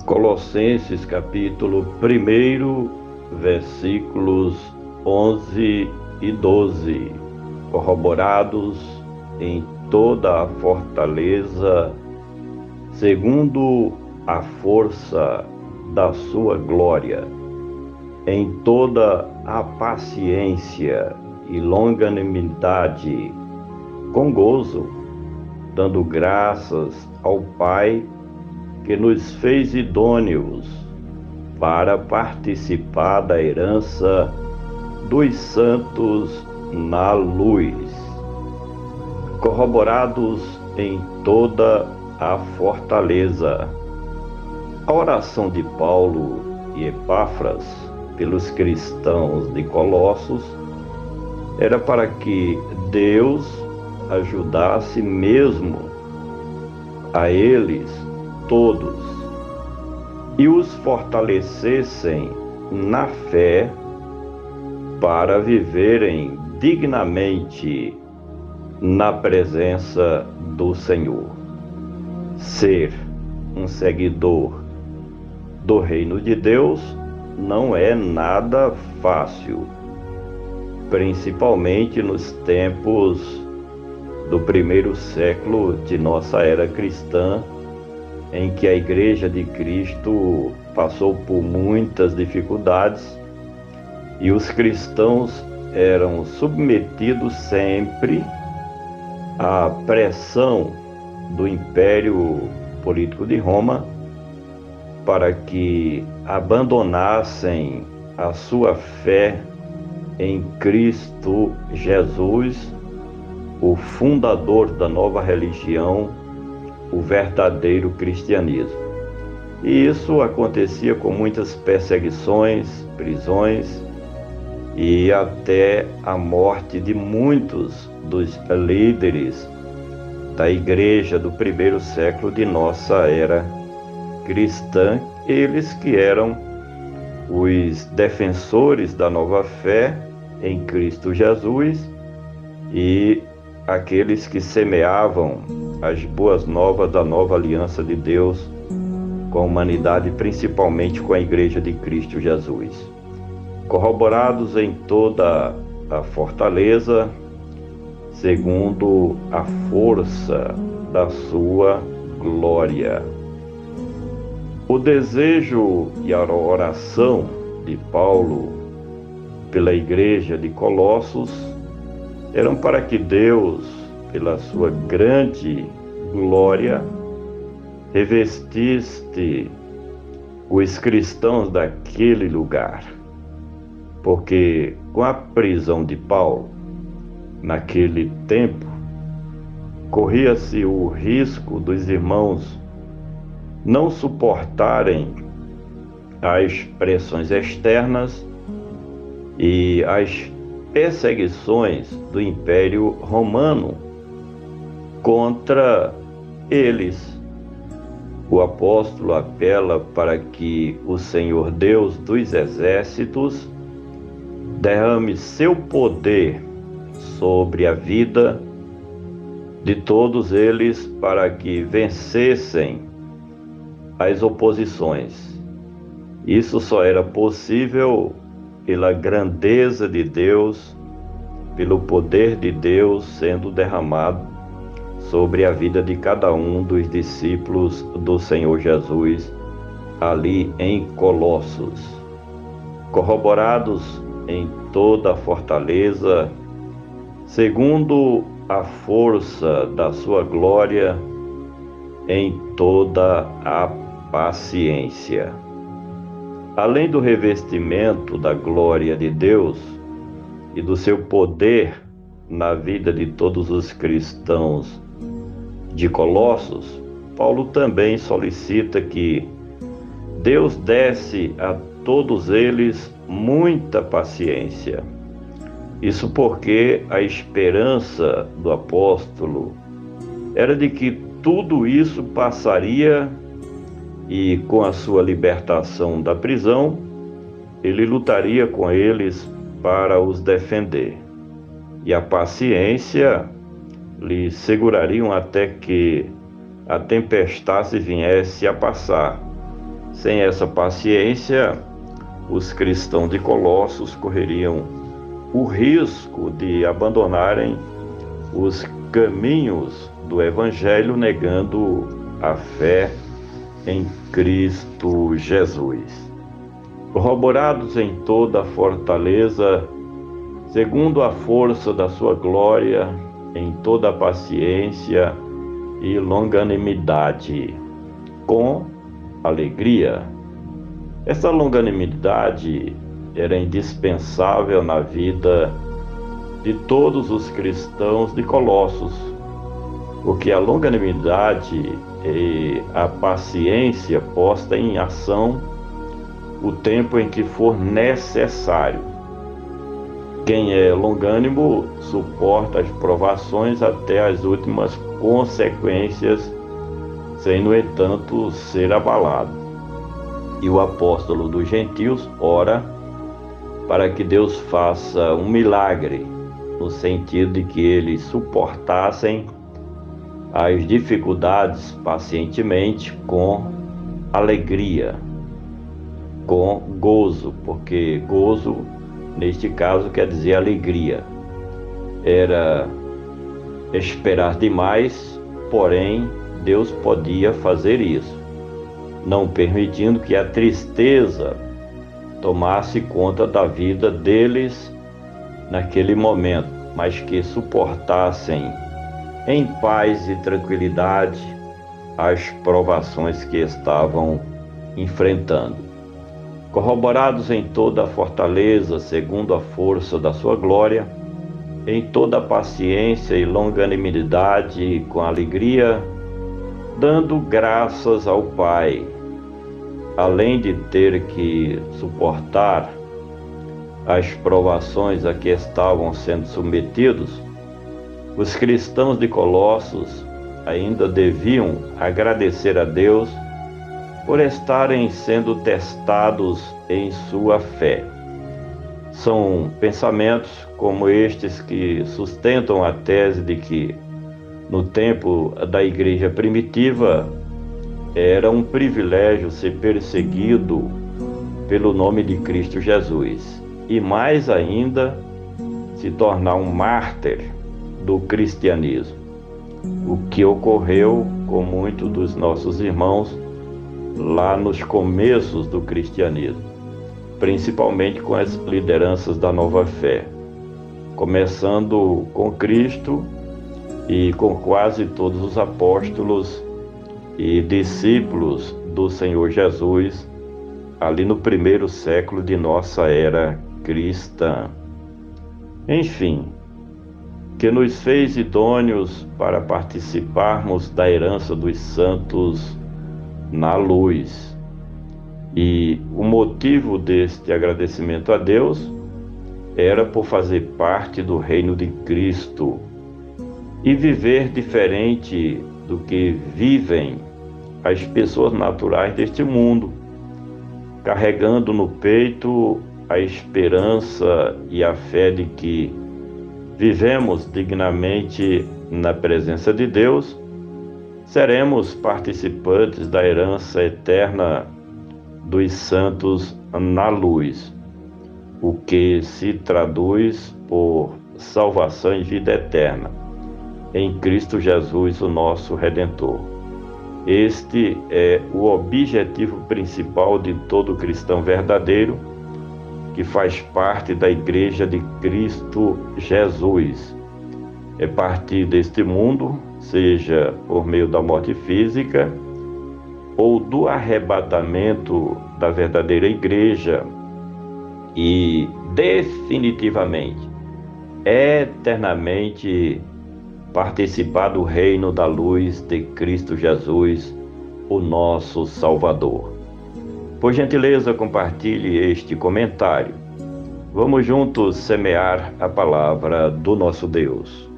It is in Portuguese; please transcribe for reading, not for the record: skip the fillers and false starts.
Colossenses capítulo 1, versículos 11 e 12, corroborados em toda a fortaleza, segundo a força da sua glória, em toda a paciência e longanimidade, com gozo, dando graças ao Pai, que nos fez idôneos para participar da herança dos santos na luz, corroborados em toda a fortaleza. A oração de Paulo e Epáfras pelos cristãos de Colossos era para que Deus ajudasse mesmo a eles todos e os fortalecessem na fé para viverem dignamente na presença do Senhor. Ser um seguidor do reino de Deus não é nada fácil, principalmente nos tempos do primeiro século de nossa era cristã, em que a Igreja de Cristo passou por muitas dificuldades e os cristãos eram submetidos sempre à pressão do Império Político de Roma para que abandonassem a sua fé em Cristo Jesus, o fundador da nova religião, o verdadeiro cristianismo. E isso acontecia com muitas perseguições, prisões e até a morte de muitos dos líderes da igreja do primeiro século de nossa era cristã, eles que eram os defensores da nova fé em Cristo Jesus e aqueles que semeavam as boas novas da nova aliança de Deus com a humanidade, principalmente com a Igreja de Cristo Jesus. Corroborados em toda a fortaleza, segundo a força da sua glória. O desejo e a oração de Paulo pela Igreja de Colossos eram para que Deus, pela sua grande glória, revestisse os cristãos daquele lugar. Porque com a prisão de Paulo, naquele tempo, corria-se o risco dos irmãos não suportarem as pressões externas e as perseguições do Império Romano contra eles. O apóstolo apela para que o Senhor Deus dos exércitos derrame seu poder sobre a vida de todos eles para que vencessem as oposições. Isso só era possível pela grandeza de Deus, pelo poder de Deus sendo derramado sobre a vida de cada um dos discípulos do Senhor Jesus ali em Colossos, corroborados em toda a fortaleza, segundo a força da sua glória, em toda a paciência. Além do revestimento da glória de Deus e do seu poder na vida de todos os cristãos de Colossos, Paulo também solicita que Deus desse a todos eles muita paciência. Isso porque a esperança do apóstolo era de que tudo isso passaria e com a sua libertação da prisão, ele lutaria com eles para os defender. E a paciência lhe segurariam até que a tempestade viesse a passar, Sem essa paciência, os cristãos de Colossos correriam o risco de abandonarem os caminhos do Evangelho, negando a fé em Cristo Jesus. Corroborados em toda a fortaleza, segundo a força da sua glória, em toda a paciência e longanimidade, com alegria. Essa longanimidade era indispensável na vida de todos os cristãos de Colossos, porque a longanimidade e a paciência posta em ação o tempo em que for necessário. Quem é longânimo suporta as provações até as últimas consequências, sem, no entanto, ser abalado. E o apóstolo dos gentios ora para que Deus faça um milagre, no sentido de que eles suportassem as dificuldades pacientemente com alegria, com gozo, porque gozo, neste caso, quer dizer alegria. Era esperar demais, porém, Deus podia fazer isso, não permitindo que a tristeza tomasse conta da vida deles naquele momento, mas que suportassem em paz e tranquilidade as provações que estavam enfrentando. Corroborados em toda a fortaleza, segundo a força da sua glória, em toda a paciência e longanimidade, com alegria, dando graças ao Pai, além de ter que suportar as provações a que estavam sendo submetidos, os cristãos de Colossos ainda deviam agradecer a Deus por estarem sendo testados em sua fé. São pensamentos como estes que sustentam a tese de que, no tempo da igreja primitiva, era um privilégio ser perseguido pelo nome de Cristo Jesus, e mais ainda, se tornar um mártir do cristianismo, o que ocorreu com muitos dos nossos irmãos lá nos começos do cristianismo, principalmente com as lideranças da nova fé, começando com Cristo e com quase todos os apóstolos e discípulos do Senhor Jesus, ali no primeiro século de nossa era cristã. Enfim, que nos fez idôneos para participarmos da herança dos santos na luz. E o motivo deste agradecimento a Deus era por fazer parte do reino de Cristo e viver diferente do que vivem as pessoas naturais deste mundo, carregando no peito a esperança e a fé de que vivemos dignamente na presença de Deus, seremos participantes da herança eterna dos santos na luz, o que se traduz por salvação e vida eterna em Cristo Jesus, o nosso Redentor. Este é o objetivo principal de todo cristão verdadeiro que faz parte da Igreja de Cristo Jesus. É partir deste mundo, seja por meio da morte física ou do arrebatamento da verdadeira Igreja, e definitivamente, eternamente, participar do reino da luz de Cristo Jesus, o nosso Salvador. Por gentileza, compartilhe este comentário. Vamos juntos semear a palavra do nosso Deus.